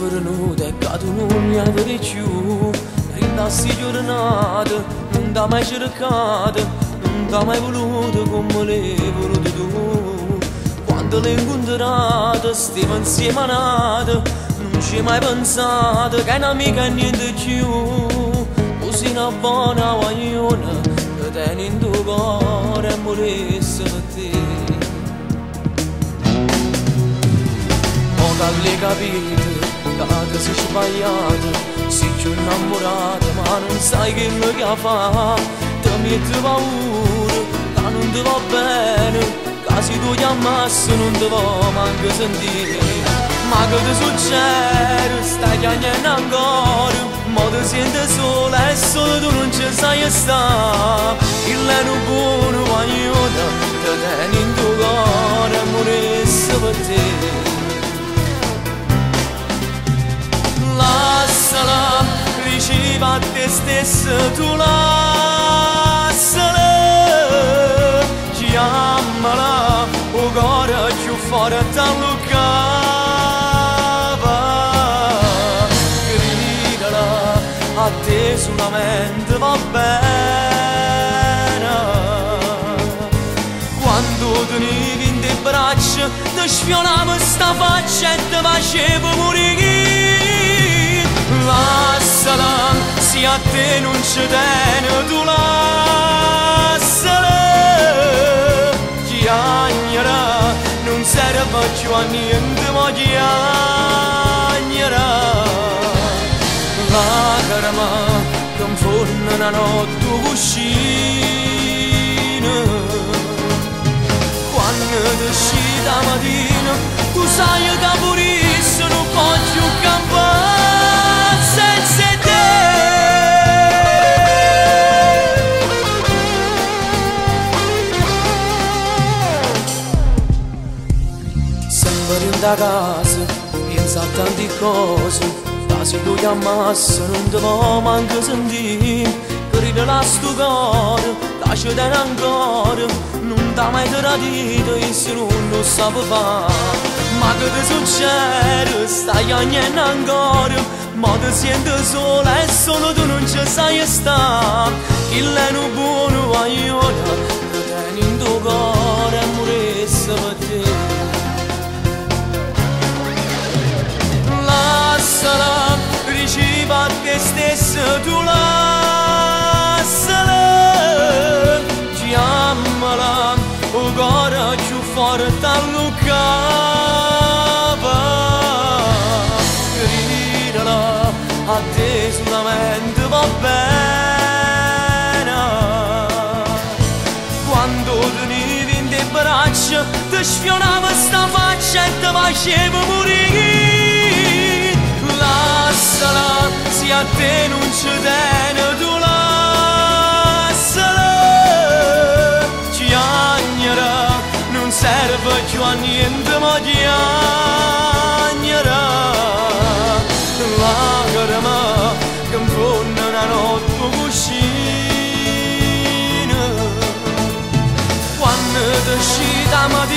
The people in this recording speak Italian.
fornuta e che tu non mi avrai più. Rindassi giornate, non t'ha mai cercato, non t'ha mai voluto come l'hai voluto tu. Quando l'hai incontrata, stiamo insieme a nata, non ci hai mai pensato che è un'amica e niente più. Così una buona guagliona, che tieni in tuo cuore e morisse per te. Ora l'hai capito, che sei sbagliato, sei più innamorata, ma non sai che lo che fa. Ti metti paura, che non ti va bene, che se tu chiamassi non ti va manco sentire. Ma che ti succede, stai chiamando ancora, ma ti senti sola e solo tu non ci sai stare. Il leno buono guagliona, ti tieni in tuo cuore e morisse per te. Lassala, ricevi a te stessa, tu lassala, chiamala, o cuore più forte all'uccava. Gridala, a te solamente va bene. Quando tenevi in te braccia, ti sfiorava sta faccia e ti faceva morire. Lassala, se a te non ci tiene, tu lassala, chiagnera, non serve più a niente, ma chiagnera. Lacrima che inforna una notte cuscina, quando ti esci da mattina, tu sai che purisse non puoi più campare. Da casa, pensa a tante cose, da se tu chiamassi non ti può manco sentire. Gridala sto cuore, che ci tiene ancora, non t'ha mai tradito e se non lo sa fare. Ma che ti succede, stai chiamando ancora, ma ti senti sola e solo tu non ci sai stare. Il leno buono guagliona, ti tieni in tuo cuore e morisse per te. Lassala, ricevi a te stessa, tu lassala, chiamala, o cuore più forte all'uccava. Gridala, a te solamente va bene. Quando tenevi in te braccia, ti sfiorava sta faccia e ti faceva morire. Lassala, se a te non ci tiene, tu lassala, chiagnera, non serve più a niente, ma chiagnera. Lacrima che inforna una notte cuscina, quando ti esci da mattina,